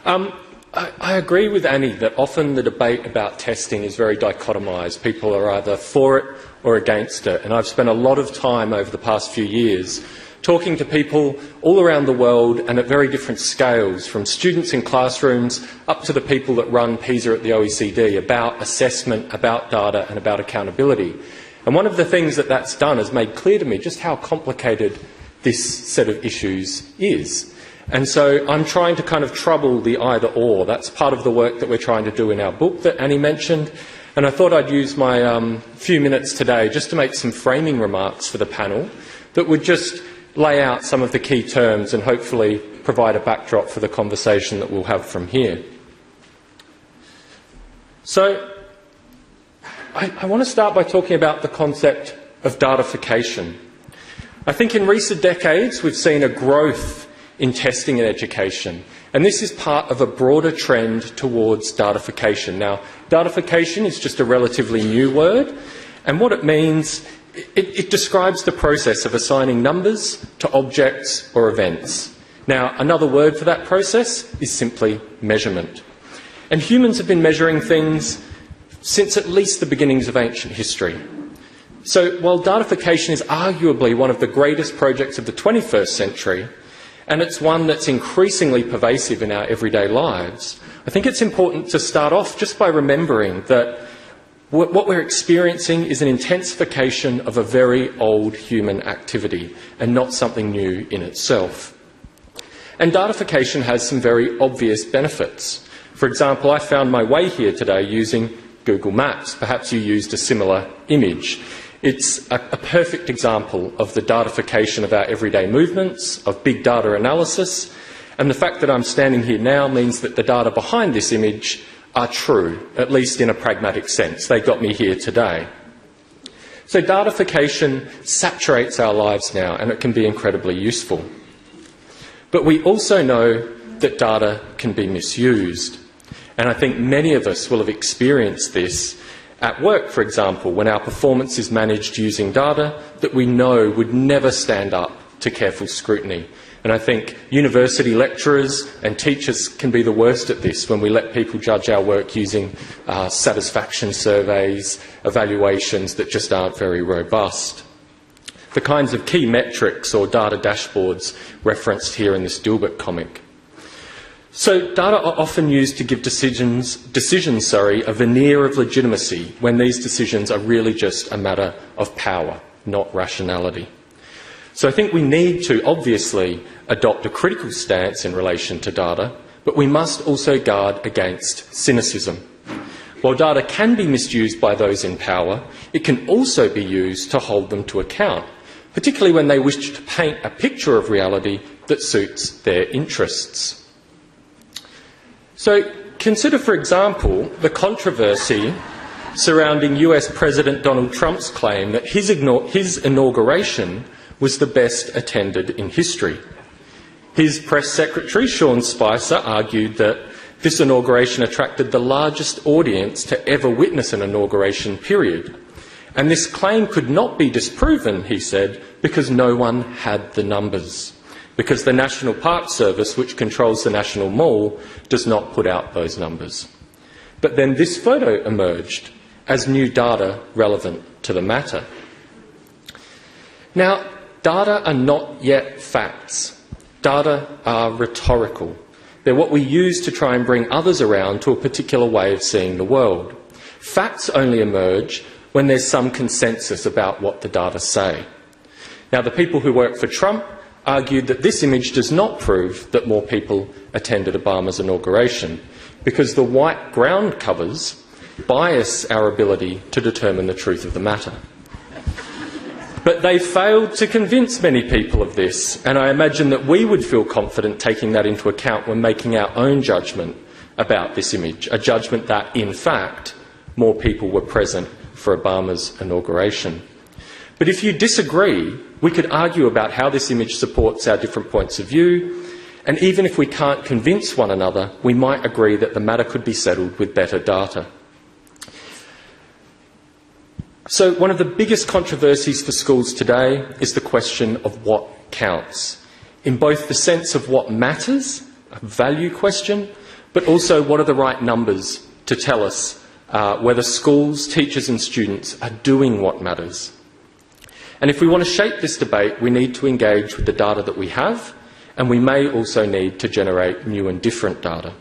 I agree with Annie that often the debate about testing is very dichotomised. People are either for it or against it. And I've spent a lot of time over the past few years talking to people all around the world and at very different scales, from students in classrooms up to the people that run PISA at the OECD, about assessment, about data and about accountability. And one of the things that that's done has made clear to me just how complicated this set of issues is. And so I'm trying to kind of trouble the either-or. That's part of the work that we're trying to do in our book that Annie mentioned. And I thought I'd use my few minutes today just to make some framing remarks for the panel that would just lay out some of the key terms and hopefully provide a backdrop for the conversation that we'll have from here. So I want to start by talking about the concept of datification. I think in recent decades we've seen a growth in testing in education, and this is part of a broader trend towards datification. Now, datification is just a relatively new word, and what it means, it describes the process of assigning numbers to objects or events. Now, another word for that process is simply measurement. And humans have been measuring things since at least the beginnings of ancient history. So while datification is arguably one of the greatest projects of the 21st century, and it's one that's increasingly pervasive in our everyday lives, I think it's important to start off just by remembering that what we're experiencing is an intensification of a very old human activity and not something new in itself. And datification has some very obvious benefits. For example, I found my way here today using Google Maps. Perhaps you used a similar image. It's a perfect example of the datification of our everyday movements, of big data analysis, and the fact that I'm standing here now means that the data behind this image are true, at least in a pragmatic sense. They got me here today. So datification saturates our lives now, and it can be incredibly useful. But we also know that data can be misused. And I think many of us will have experienced this at work, for example, when our performance is managed using data that we know would never stand up to careful scrutiny. And I think university lecturers and teachers can be the worst at this when we let people judge our work using satisfaction surveys, evaluations that just aren't very robust. The kinds of key metrics or data dashboards referenced here in this Dilbert comic. So data are often used to give decisions, a veneer of legitimacy when these decisions are really just a matter of power, not rationality. So I think we need to obviously adopt a critical stance in relation to data, but we must also guard against cynicism. While data can be misused by those in power, it can also be used to hold them to account, particularly when they wish to paint a picture of reality that suits their interests. So consider, for example, the controversy surrounding US President Donald Trump's claim that his inauguration was the best attended in history. His press secretary, Sean Spicer, argued that this inauguration attracted the largest audience to ever witness an inauguration, period. And this claim could not be disproven, he said, because no one had the numbers. Because the National Park Service, which controls the National Mall, does not put out those numbers. But then this photo emerged as new data relevant to the matter. Now, data are not yet facts. Data are rhetorical. They're what we use to try and bring others around to a particular way of seeing the world. Facts only emerge when there's some consensus about what the data say. Now, the people who work for Trump argued that this image does not prove that more people attended Obama's inauguration because the white ground covers bias our ability to determine the truth of the matter. But they failed to convince many people of this, and I imagine that we would feel confident taking that into account when making our own judgment about this image, a judgment that, in fact, more people were present for Obama's inauguration. But if you disagree, we could argue about how this image supports our different points of view, and even if we can't convince one another, we might agree that the matter could be settled with better data. So one of the biggest controversies for schools today is the question of what counts, in both the sense of what matters value question, but also what are the right numbers to tell us whether schools, teachers and students are doing what matters. And if we want to shape this debate, we need to engage with the data that we have, and we may also need to generate new and different data.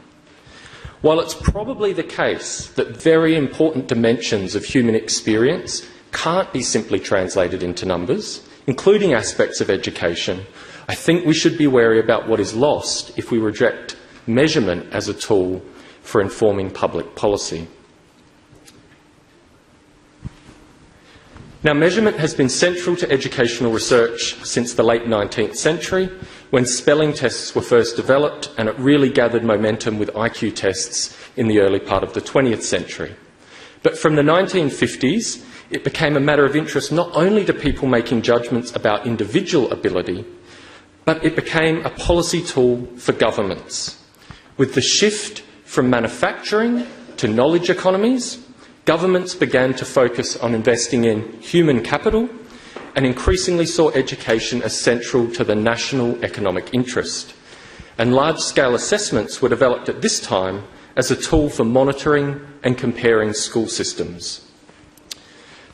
While it's probably the case that very important dimensions of human experience can't be simply translated into numbers, including aspects of education, I think we should be wary about what is lost if we reject measurement as a tool for informing public policy. Now, measurement has been central to educational research since the late 19th century, when spelling tests were first developed, and it really gathered momentum with IQ tests in the early part of the 20th century. But from the 1950s, it became a matter of interest not only to people making judgments about individual ability, but it became a policy tool for governments. With the shift from manufacturing to knowledge economies, governments began to focus on investing in human capital and increasingly saw education as central to the national economic interest. And large-scale assessments were developed at this time as a tool for monitoring and comparing school systems.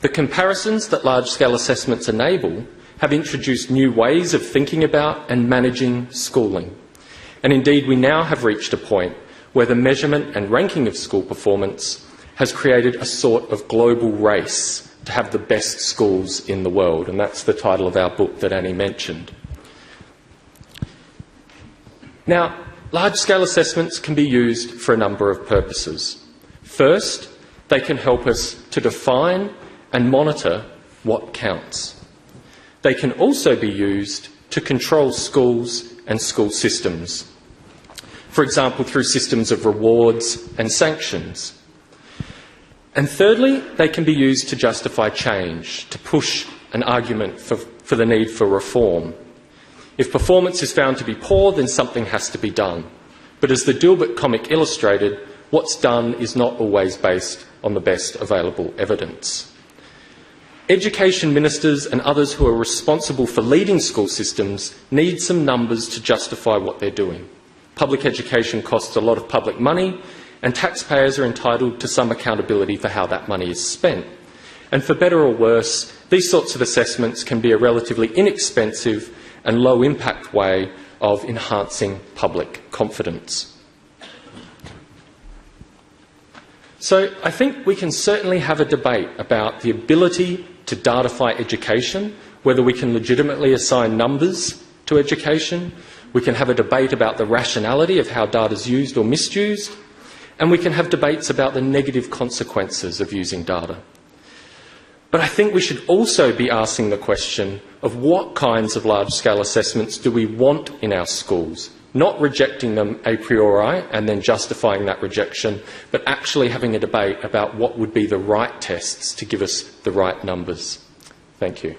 The comparisons that large-scale assessments enable have introduced new ways of thinking about and managing schooling. And indeed, we now have reached a point where the measurement and ranking of school performance has created a sort of global race to have the best schools in the world, and that's the title of our book that Annie mentioned. Now, large-scale assessments can be used for a number of purposes. First, they can help us to define and monitor what counts. They can also be used to control schools and school systems, for example, through systems of rewards and sanctions. And thirdly, they can be used to justify change, to push an argument for the need for reform. If performance is found to be poor, then something has to be done. But as the Dilbert comic illustrated, what's done is not always based on the best available evidence. Education ministers and others who are responsible for leading school systems need some numbers to justify what they're doing. Public education costs a lot of public money, and taxpayers are entitled to some accountability for how that money is spent. And for better or worse, these sorts of assessments can be a relatively inexpensive and low-impact way of enhancing public confidence. So I think we can certainly have a debate about the ability to datify education, whether we can legitimately assign numbers to education. We can have a debate about the rationality of how data is used or misused. And we can have debates about the negative consequences of using data. But I think we should also be asking the question of what kinds of large-scale assessments do we want in our schools, not rejecting them a priori and then justifying that rejection, but actually having a debate about what would be the right tests to give us the right numbers. Thank you.